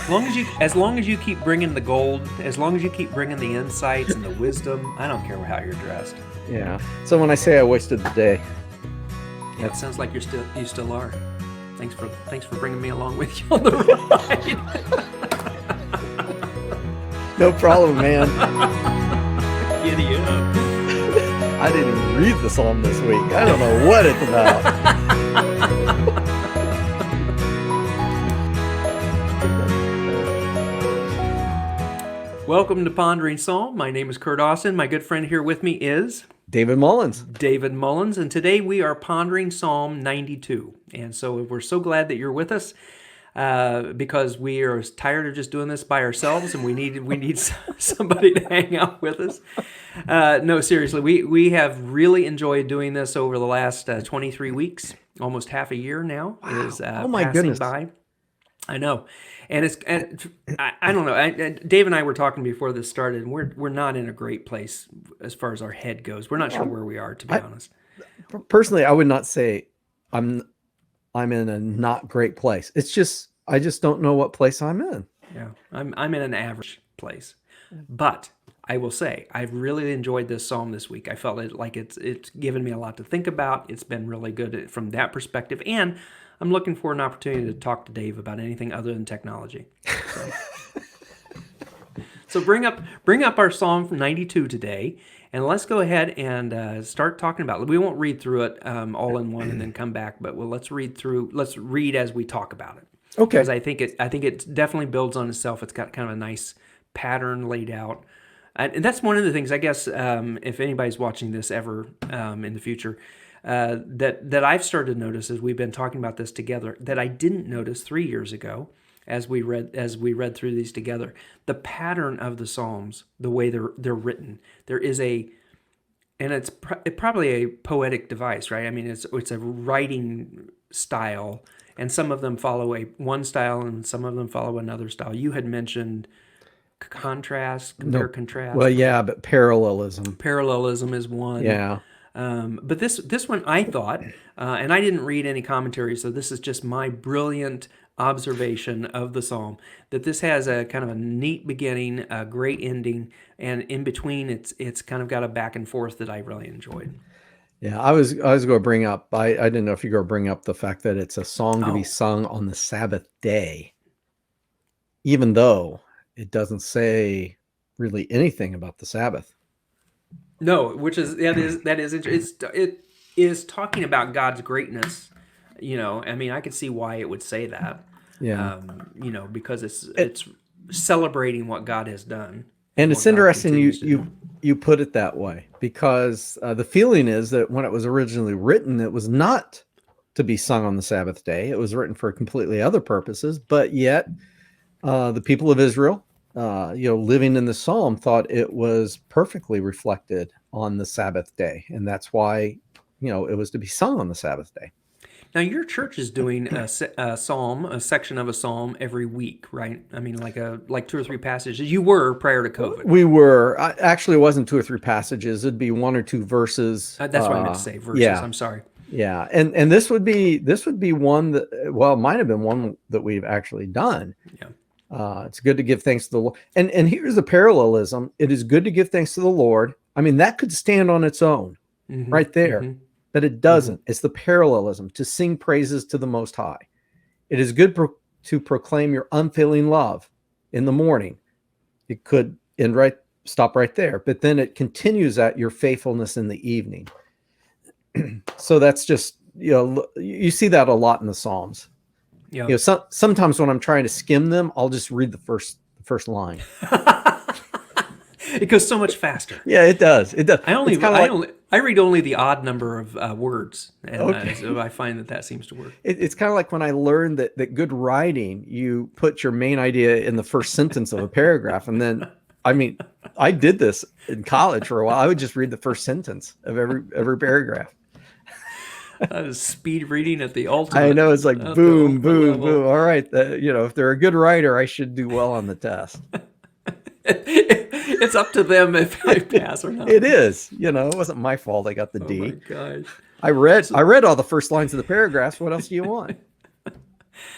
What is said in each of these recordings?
As long as you keep bringing the gold, as long as you keep bringing the insights and the wisdom, I don't care how you're dressed. Yeah. So when I say I wasted the day, Yeah, it sounds like you still are. Thanks for bringing me along with you on the ride. no problem, man. Giddy up. I didn't even read the psalm this week. I don't know what it's about. Welcome to Pondering Psalm. My name is Curt Austin. My good friend here with me is David Mullins. David Mullins, and today we are pondering Psalm 92. And so we're so glad that you're with us because we are tired of just doing this by ourselves, and we need somebody to hang out with us. No, seriously, we have really enjoyed doing this over the last 23 weeks, almost half a year now. Wow. Is oh my passing goodness. by. I know. And I don't know. Dave and I were talking before this started, and we're not in a great place as far as our head goes. We're not sure where we are, to be honest. Personally, I would not say I'm in a not great place. It's just I just don't know what place I'm in. Yeah, I'm in an average place, but I will say I've really enjoyed this psalm this week. I felt like it's given me a lot to think about. It's been really good from that perspective, and I'm looking for an opportunity to talk to Dave about anything other than technology. So bring up our Psalm 92 today, and let's go ahead and start talking about it. We won't read through it all in one and then come back, but let's read as we talk about it. Okay. Because I think it definitely builds on itself. It's got kind of a nice pattern laid out. And that's one of the things, I guess, if anybody's watching this ever in the future, that I've started to notice as we've been talking about this together, that I didn't notice 3 years ago as we read through these together. The pattern of the Psalms, the way they're written, there is and it's probably a poetic device, right? I mean, it's a writing style, and some of them follow one style, and some of them follow another style. You had mentioned contrast. Well, yeah, but parallelism. Parallelism is one. Yeah. But this one I thought, and I didn't read any commentary, so this is just my brilliant observation of the psalm, that this has a kind of a neat beginning, a great ending, and in between it's kind of got a back and forth that I really enjoyed. Yeah, I was going to bring up, I didn't know if you were going to bring up the fact that it's a song to be sung on the Sabbath day, even though it doesn't say really anything about the Sabbath. No, that is it is talking about God's greatness. I mean, I could see why it would say that. Yeah. Because it's celebrating what God has done. And it's interesting you put it that way, because the feeling is that when it was originally written, it was not to be sung on the Sabbath day. It was written for completely other purposes, but yet the people of Israel, living in the psalm, thought it was perfectly reflected on the Sabbath day, and that's why it was to be sung on the Sabbath day. Now, your church is doing a section of a psalm every week, right? I mean, like 2 or 3 passages. You were prior to COVID. We were. Actually, it wasn't 2 or 3 passages. It'd be 1 or 2 verses. That's what I meant to say. Verses. Yeah. I'm sorry. Yeah, and this would be one that, well, it might have been one that we've actually done. Yeah. It's good to give thanks to the Lord. And here's the parallelism. It is good to give thanks to the Lord. I mean, that could stand on its own right there. Mm-hmm. But it doesn't. It's the parallelism, to sing praises to the Most High. It is good to proclaim your unfailing love in the morning. It could stop right there, but then it continues at your faithfulness in the evening. So that's just, you see that a lot in the Psalms. Yeah. Sometimes when I'm trying to skim them, I'll just read the first line. It goes so much faster. Yeah, it does. It does. I read only the odd number of words, and so I find that seems to work. It's kind of like when I learned that good writing, you put your main idea in the first sentence of a paragraph, and then, I mean, I did this in college for a while. I would just read the first sentence of every paragraph. That is speed reading at the ultimate. I know, it's like boom, boom, boom. All right, if they're a good writer, I should do well on the test. It's up to them if I pass or not. It is. It wasn't my fault I got the D. Oh my gosh. I read all the first lines of the paragraphs. What else do you want?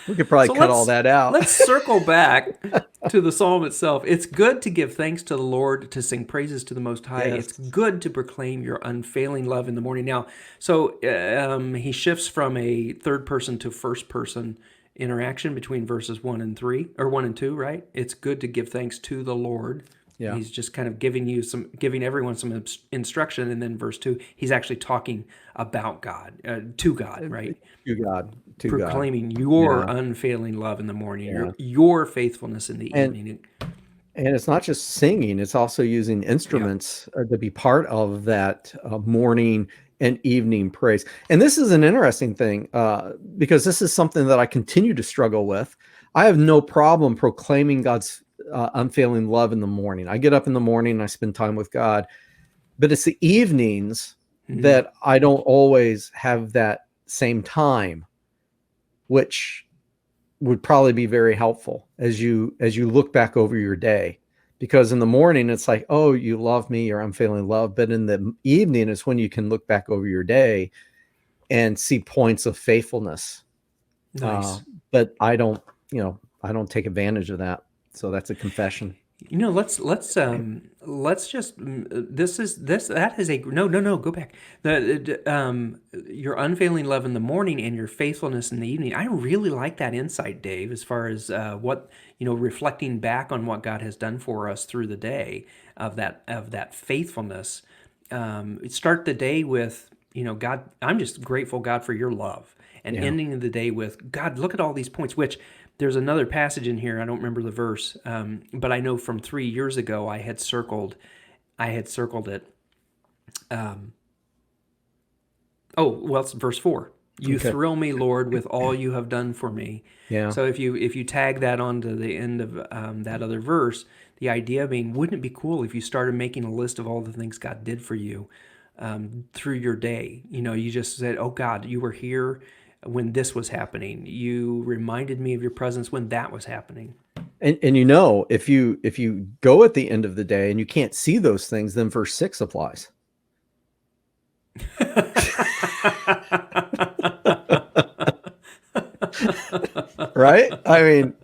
We could probably So cut all that out. let's circle back to the psalm itself. It's good to give thanks to the Lord, to sing praises to the Most High. It's Yes. good to proclaim your unfailing love in the morning. Now, so he shifts from a third person to first person interaction between verses 1 and 3 or 1 and 2, right? It's good to give thanks to the Lord. Yeah. He's just kind of giving everyone some instruction, and then verse 2, he's actually talking about God, to God, right? To God. To God. Proclaiming your Yeah. unfailing love in the morning, Yeah. your faithfulness in the And evening. and it's not just singing, it's also using Yeah. instruments to be part of that morning and evening praise. And this is an interesting thing because this is something that I continue to struggle with. I have no problem proclaiming God's unfailing love in the morning. I get up in the morning and I spend time with God, but it's the evenings Mhm. that I don't always have that same time, which would probably be very helpful as you look back over your day, because in the morning it's like, oh, you love me or I'm feeling love, but in the evening is when you can look back over your day and see points of faithfulness. uh, Nice. but I don't take advantage of that, so that's a confession. Let's just this that is a no, go back. Your unfailing love in the morning and your faithfulness in the evening. I really like that insight, Dave, as far as what, reflecting back on what God has done for us through the day, of that faithfulness. Start the day with, God, I'm just grateful, God, for your love, and Yeah. ending the day with, God, look at all these points, which there's another passage in here. I don't remember the verse, but I know from 3 years ago I had circled it. Oh, well, it's verse 4. You Okay. thrill me, Lord, with all you have done for me. Yeah. So if you tag that onto the end of that other verse, the idea being, wouldn't it be cool if you started making a list of all the things God did for you through your day? You just said, "Oh God, you were here when this was happening. You reminded me of your presence when that was happening." And if you go at the end of the day and you can't see those things, then verse 6 applies. Right? I mean,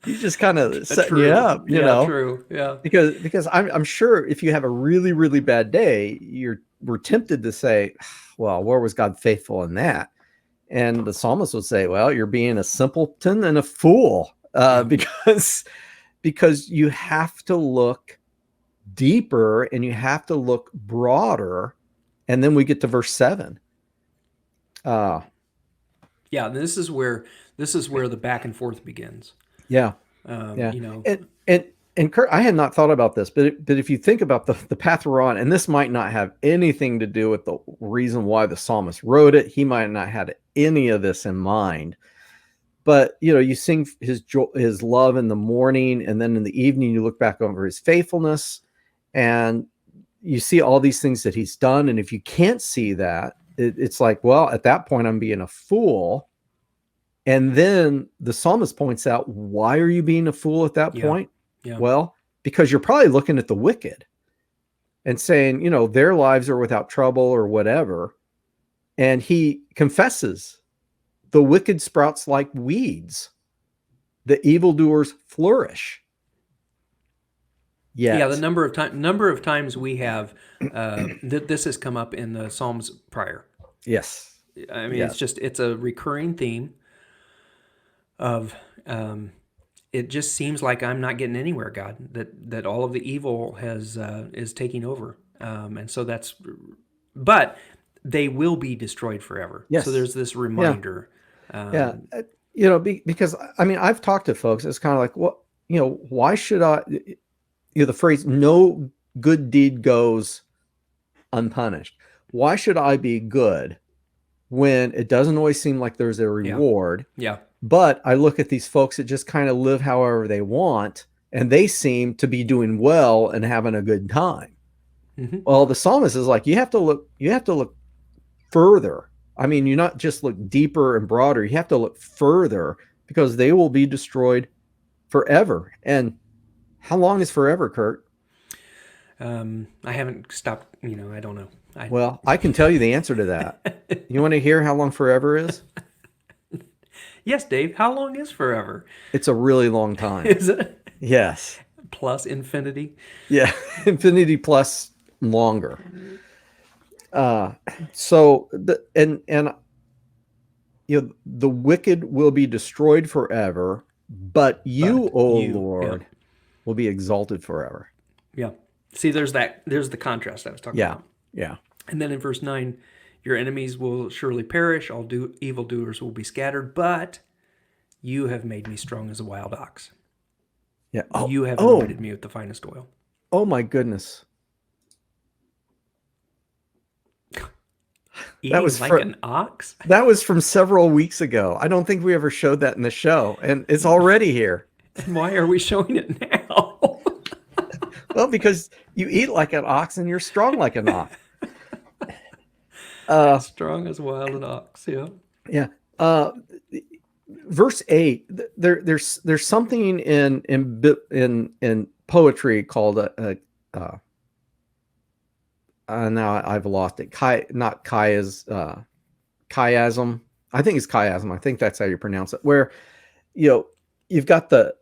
he's just kind of setting you True. up, Yeah, true. Yeah. because I'm sure if you have a really, really bad day, we're tempted to say, well, where was God faithful in that? And the psalmist would say, well, you're being a simpleton and a fool, Yeah. because you have to look deeper and you have to look broader. And then we get to verse 7. Uh, Yeah, this is where the back and forth begins. yeah. Um, Yeah. you know, And Curt, I had not thought about this, but if you think about the path we're on, and this might not have anything to do with the reason why the psalmist wrote it, he might not have had any of this in mind. But you sing his love in the morning, and then in the evening you look back over his faithfulness, and you see all these things that he's done. And if you can't see that, it's like, well, at that point I'm being a fool. And then the psalmist points out, why are you being a fool at that yeah, point? yeah, Well, because you're probably looking at the wicked and saying, their lives are without trouble or whatever. And he confesses, the wicked sprouts like weeds, the evildoers flourish. yeah. The Yet, number of times we have that this has come up in the Psalms prior. yes, I mean, yes, it's a recurring theme of it just seems like I'm not getting anywhere, God. That all of the evil is taking over, and so but they will be destroyed forever. So yes, there's this yeah, reminder. yeah. Um, Because I mean, I've talked to folks. It's kind of like, what, why should I? The phrase "no good deed goes unpunished." Why should I be good when it doesn't always seem like there's a yeah, reward? yeah, But I look at these folks that just kind of live however they want, and they seem to be doing well and having a good time. hmm Well, the psalmist is like, you have to look further. I mean, you not just look deeper and broader, you have to look further, because they will be destroyed forever. And how long is forever, Curt? I haven't stopped. I don't know. I Well, I can tell you the answer to that. You want to hear how long forever is? Yes, Dave, how long is forever? It's a really long time. Is it Yes. plus infinity? Yeah. Infinity plus longer. So the wicked will be destroyed forever, but you, O Yeah, Lord, will be exalted forever. yeah. See, there's the contrast I was talking Yeah. about. Yeah. And then in verse 9, your enemies will surely perish, all evildoers will be scattered, but you have made me strong as a wild ox. Yeah. You have anointed me with the finest oil. Oh my goodness. Eating like an ox? That was from several weeks ago. I don't think we ever showed that in the show, and it's already here. And why are we showing it now? Well, because you eat like an ox and you're strong like an ox. Strong as wild an ox, yeah. Yeah. Verse 8, there's something in poetry called now I've lost it. Not chiasm. I think it's chiasm. I think that's how you pronounce it. Where you've got the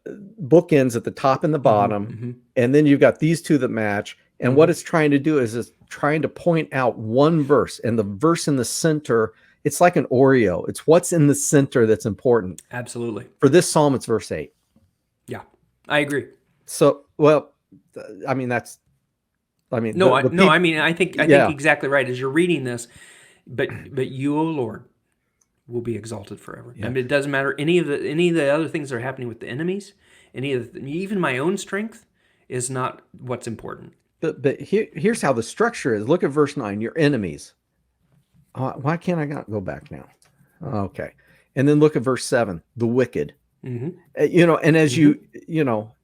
bookends at the top and the bottom, and then you've got these two that match. And what it's trying to do is it's trying to point out one verse, and the verse in the center, it's like an Oreo. It's what's in the center that's important. Absolutely. For this psalm, it's verse 8. Yeah, I agree. So, well, I mean, I think exactly right. As you're reading this, but you, O Lord, will be exalted forever. Yeah. I mean, it doesn't matter any of the other things that are happening with the enemies. Even my own strength is not what's important. But here's how the structure is. Look at verse 9. Your enemies. Why can't I not go back now? Okay. And then look at verse 7. The wicked. And as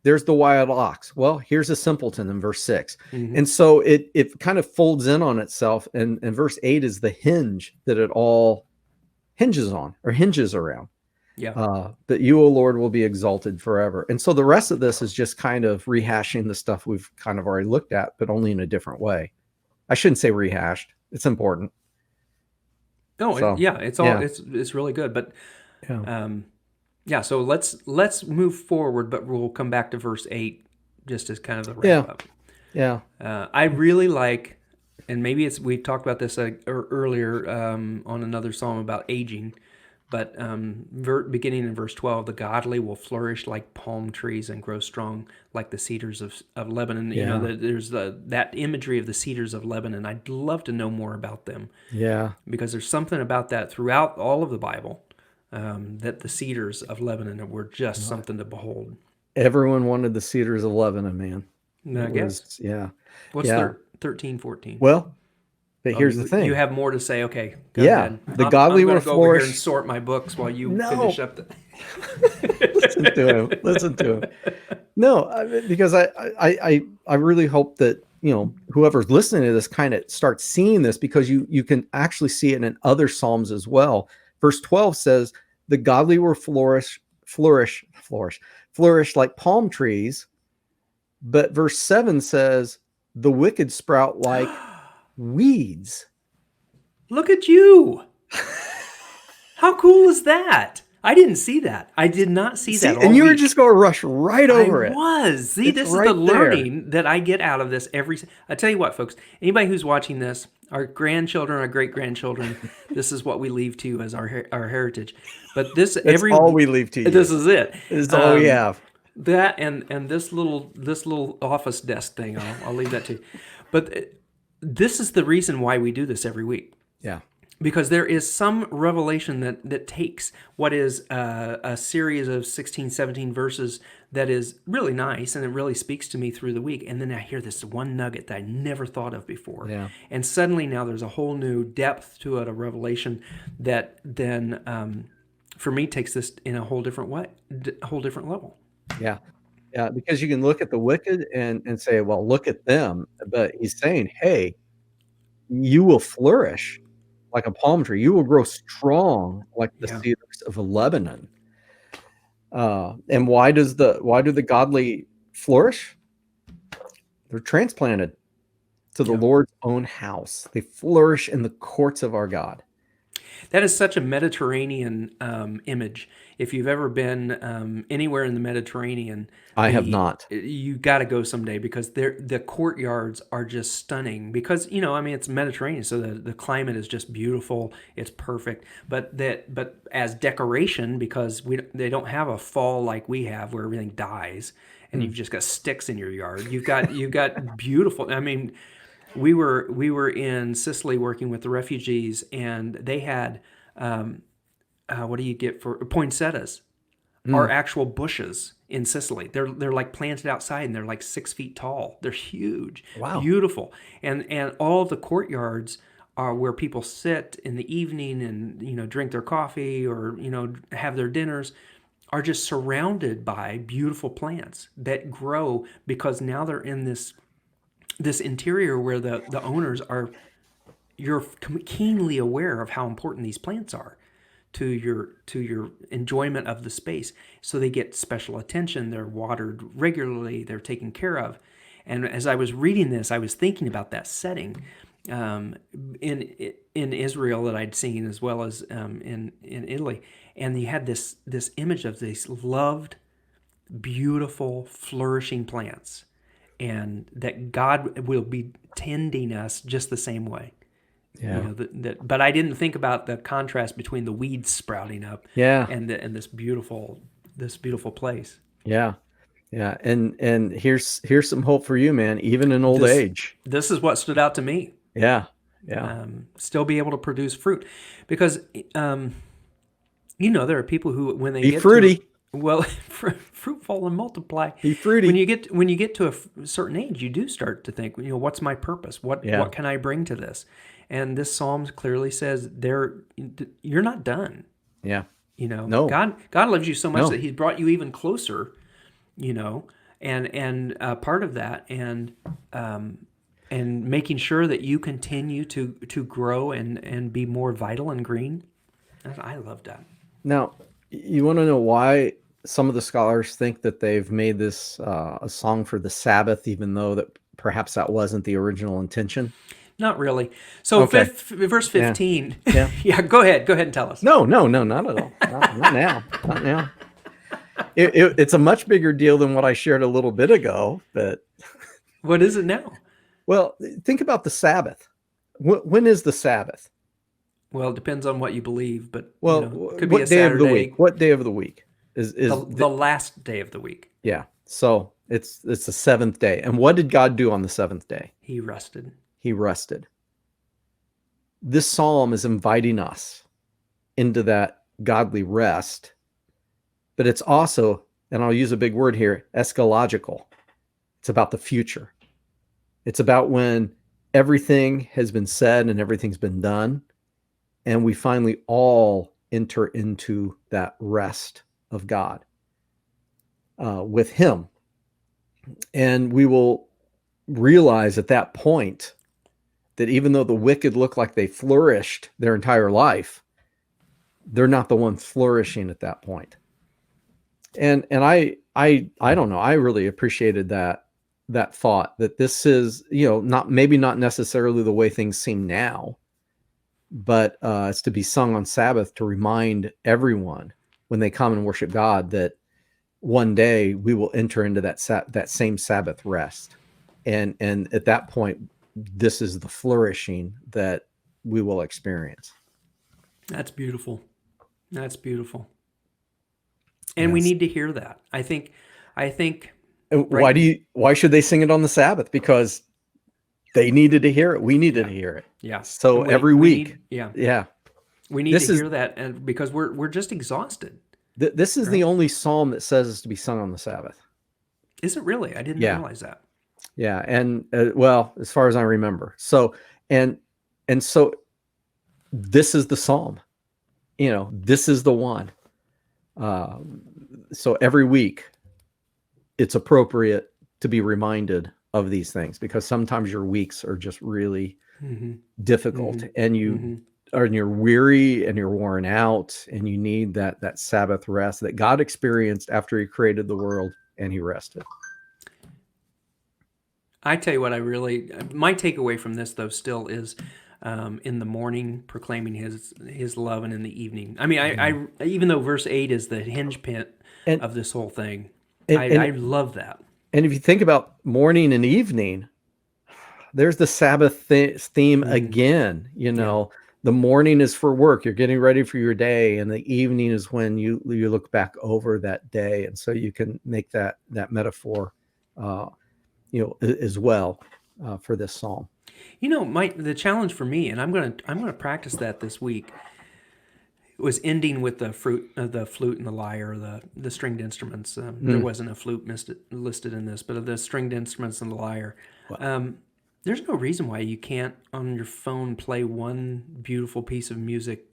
there's the wild ox. Well, here's a simpleton in verse 6. And so it kind of folds in on itself. And verse 8 is the hinge that it all hinges on or hinges around. Yeah. But you, O Lord, will be exalted forever. And so the rest of this is just kind of rehashing the stuff we've kind of already looked at, but only in a different way. I shouldn't say rehashed. It's important. It's really good. But so let's move forward, but we'll come back to verse 8 just as kind of the wrap up. Yeah. I really like, and maybe we talked about this earlier on another psalm about aging, but beginning in verse 12, the godly will flourish like palm trees and grow strong like the cedars of Lebanon. Yeah. There's that imagery of the cedars of Lebanon. I'd love to know more about them. Yeah. Because there's something about that throughout all of the Bible, that the cedars of Lebanon were just something to behold. Everyone wanted the cedars of Lebanon, man. I guess. Yeah. What's 13, 14? Well, but here's the thing. You have more to say. Okay. Go ahead. The godly will flourish. Go over here and sort my books while you finish up the. Listen to him. No, because I really hope that whoever's listening to this kind of starts seeing this, because you can actually see it in other psalms as well. Verse 12 says, "The godly will flourish like palm trees," but verse 7 says, "The wicked sprout like weeds." Look at you. How cool is that? I didn't see that. I did not see that all and you week. were just going to rush right over it. See, this is the learning that I get out of this I tell you what, folks, anybody who's watching this, our grandchildren, our great-grandchildren, this is what we leave to you as our heritage. But this all we leave to you. This is it. This is all we have. That and this little office desk thing, I'll leave that to you. But this is the reason why we do this every week. Yeah. Because there is some revelation that takes what is a series of 16, 17 verses that is really nice, and it really speaks to me through the week. And then I hear this one nugget that I never thought of before. Yeah. And suddenly now there's a whole new depth to it, a revelation that then, for me, takes this in a whole different way, a whole different level. Yeah. Yeah, because you can look at the wicked and say, well, look at them. But he's saying, hey, you will flourish like a palm tree. You will grow strong like the cedars of Lebanon. And why do the godly flourish? They're transplanted to the Lord's own house. They flourish in the courts of our God. That is such a Mediterranean image. If you've ever been anywhere in the Mediterranean, I have the not. you got to go someday because the courtyards are just stunning. Because I mean, it's Mediterranean, so the climate is just beautiful. It's perfect. But as decoration, because they don't have a fall like we have where everything dies and Hmm. you've just got sticks in your yard. You've got beautiful. I mean, we were in Sicily working with the refugees, and they had what do you get for poinsettias? Are Hmm. actual bushes in Sicily. They're like planted outside, and they're like 6 feet tall. They're huge, Wow. beautiful, and all the courtyards are where people sit in the evening and drink their coffee or have their dinners. Are just surrounded by beautiful plants that grow because now they're in this interior where the owners are you're keenly aware of how important these plants are to your enjoyment of the space. So they get special attention. They're watered regularly. They're taken care of. And as I was reading this, I was thinking about that setting um, in Israel that I'd seen, as well as in Italy. And you had this image of these loved, beautiful, flourishing plants, and that God will be tending us just the same way. Yeah. But I didn't think about the contrast between the weeds sprouting up Yeah. and this beautiful place. Yeah. Yeah. And here's some hope for you, man, even in old This age. this is what stood out to me. Yeah. Yeah. Still be able to produce fruit, because um, there are people who, when they Be get to, fruity. well, fruitful and multiply. Be When fruity. you get to a certain age, you do start to think, what's my purpose? What Yeah. what can I bring to this? And this psalm clearly says you're not done. Yeah. No. God loves you so much that No. He's brought you even closer. You know, and part of that, and making sure that you continue to grow and be more vital and green. I love that. Now, you want to know why some of the scholars think that they've made this a song for the Sabbath, even though that perhaps that wasn't the original intention? Not really. So Okay. verse Yeah. 15. Yeah. Yeah, go ahead. Go ahead and tell us. No, no, no, not at all. Not now. Not now. It's a much bigger deal than what I shared a little bit ago. But, What is it now? well, think about the Sabbath. When is the Sabbath? Well, it depends on what you believe, but Well, it could be a what day of the week? Saturday, What day of the week the last day of the week. yeah. So it's the seventh day. And what did God do on the seventh day? He rested. He rested. This psalm is inviting us into that godly rest, but it's also, and I'll use a big word here, eschatological. It's about the future. It's about when everything has been said and everything's been done, and we finally all enter into that rest of God with Him. And we will realize at that point that even though the wicked look like they flourished their entire life, they're not the ones flourishing at that point. And I don't know. I really appreciated that thought that this is, not necessarily the way things seem now, but it's to be sung on Sabbath to remind everyone when they come and worship God that one day we will enter into that same Sabbath rest, and at that point, this is the flourishing that we will experience. That's beautiful. That's beautiful. And we Yes. need to hear that. I think Why should they sing it on the Sabbath? Because they needed to hear it. We needed to hear it. Yeah. So And every week, yeah. We need this to is hear that, and because we're just exhausted. this is the only psalm that says it's to be sung on the Sabbath. Is it really? I didn't Yeah. realize that. Yeah, and well, as far as I remember. So and so this is the psalm. This is the one. So every week, it's appropriate to be reminded of these things, because sometimes your weeks are just really difficult, and you're weary and you're worn out, and you need that Sabbath rest that God experienced after He created the world and He rested. I tell you what, my takeaway from this, though, still is in the morning, proclaiming his love, and in the evening. I mean, I even though verse 8 is the hinge pin And of this whole thing, and I and, love that. and if you think about morning and evening, there's the Sabbath theme Hmm. again. Yeah. The morning is for work. You're getting ready for your day, and the evening is when you look back over that day, and so you can make that metaphor, uh, as well, for this psalm. The challenge for me, and I'm gonna practice that this week, was ending with the flute and the lyre, the stringed instruments. There Mm. wasn't a flute listed in this, but the stringed instruments and the lyre. Well, There's no reason why you can't on your phone play one beautiful piece of music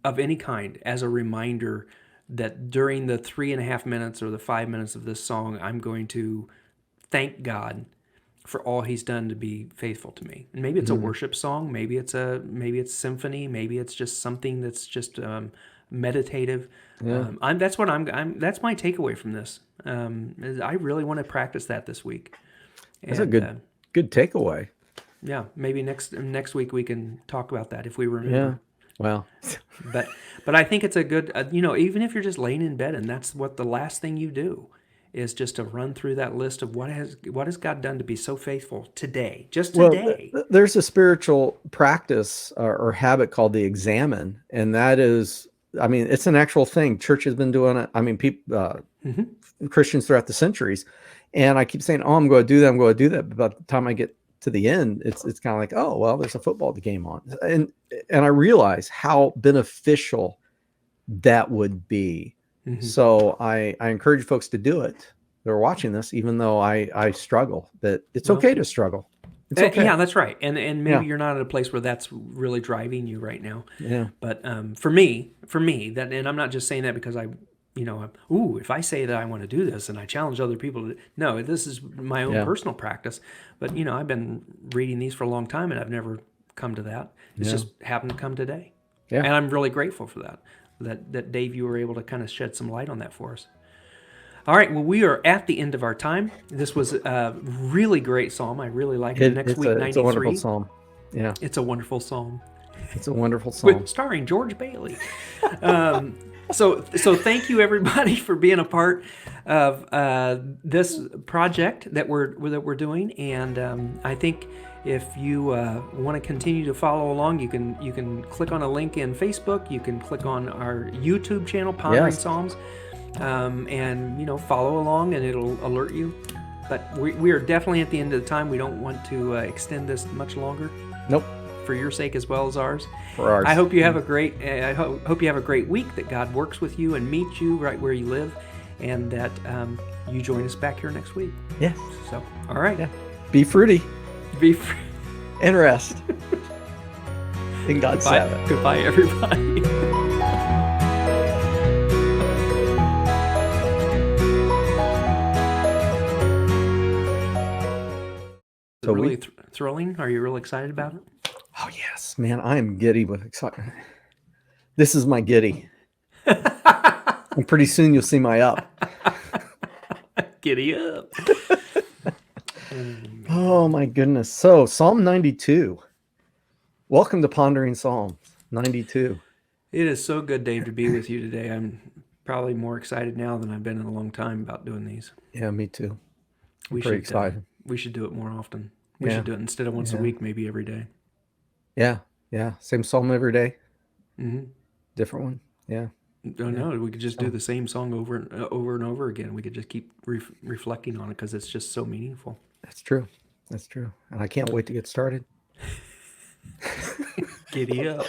of any kind as a reminder that during the 3.5 minutes or the 5 minutes of this song, I'm going to thank God for all He's done to be faithful to me. And maybe it's a mhm. worship song, maybe it's symphony, maybe it's just something that's just meditative. Yeah, That's what that's my takeaway from this. Is I really want to practice that this week, that's a and good takeaway. yeah, maybe next week we can talk about that if we Yeah. remember. Well, But I think it's a good, even if you're just laying in bed and that's what the last thing you do is just to run through that list of what has God done to be so faithful today, just well, today. there's a spiritual practice, or habit called the examine, and that is, I mean, it's an actual thing. Church has been doing it. I mean, people, Hmm. Christians throughout the centuries, and I keep saying, "Oh, I'm going to do that. I'm going to do that." But by the time I get to the end, it's kind of like, "Oh, well, there's a football game on," and I realize how beneficial that would be. Hmm. So I encourage folks to do it. They're watching this, even though I struggle. That it's Well, okay to struggle. It's okay. yeah, that's right. And Yeah, maybe you're not at a place where that's really driving you right now. yeah, But for me, that, and I'm not just saying that because if I say that I want to do this and I challenge other people to, no, this is my own yeah, personal practice. But I've been reading these for a long time and I've never come to that. It's yeah, just happened to come today, yeah. and I'm really grateful for that. That Dave, you were able to kind of shed some light on that for us. All right, well, we are at the end of our time. This was a really great psalm. I really like it. Next week, It's a wonderful 93. psalm. Yeah, It's a wonderful psalm it's a wonderful with psalm. starring George Bailey. So thank you everybody for being a part of this project that we're doing, and I think if you want to continue to follow along, you can click on a link in Facebook. You can click on our YouTube channel, Pondering Yes. Psalms, and follow along, and it'll alert you. But we are definitely at the end of the time. We don't want to extend this much longer Nope. for your sake as well as ours. For ours. I hope you have a great. I hope you have a great week. That God works with you and meets you right where you live, and that you join us back here next week. Yeah. So, all right, Yeah. Be fruity be free. and rest in God's Bye. Sabbath. Goodbye, everybody. So really thrilling. Are you really excited about it? Oh yes, man, I am giddy with excitement. This is my giddy. And pretty soon you'll see my up. Giddy up. Oh my goodness. So Psalm 92. Welcome to Pondering Psalms 92. It is so good, Dave, to be with you today. I'm probably more excited now than I've been in a long time about doing these. Yeah, me too. I'm We pretty should excited. we should do it more often. We Yeah. should do it instead of once a Yeah. week, maybe every day. Yeah. Yeah. Same psalm every day. Mm-hmm. Different one. Yeah. Oh, Yeah. no, we could just do So the same song over and over again. We could just keep reflecting on it because it's just so meaningful. that's true. That's true. And I can't wait to get started. Giddy up.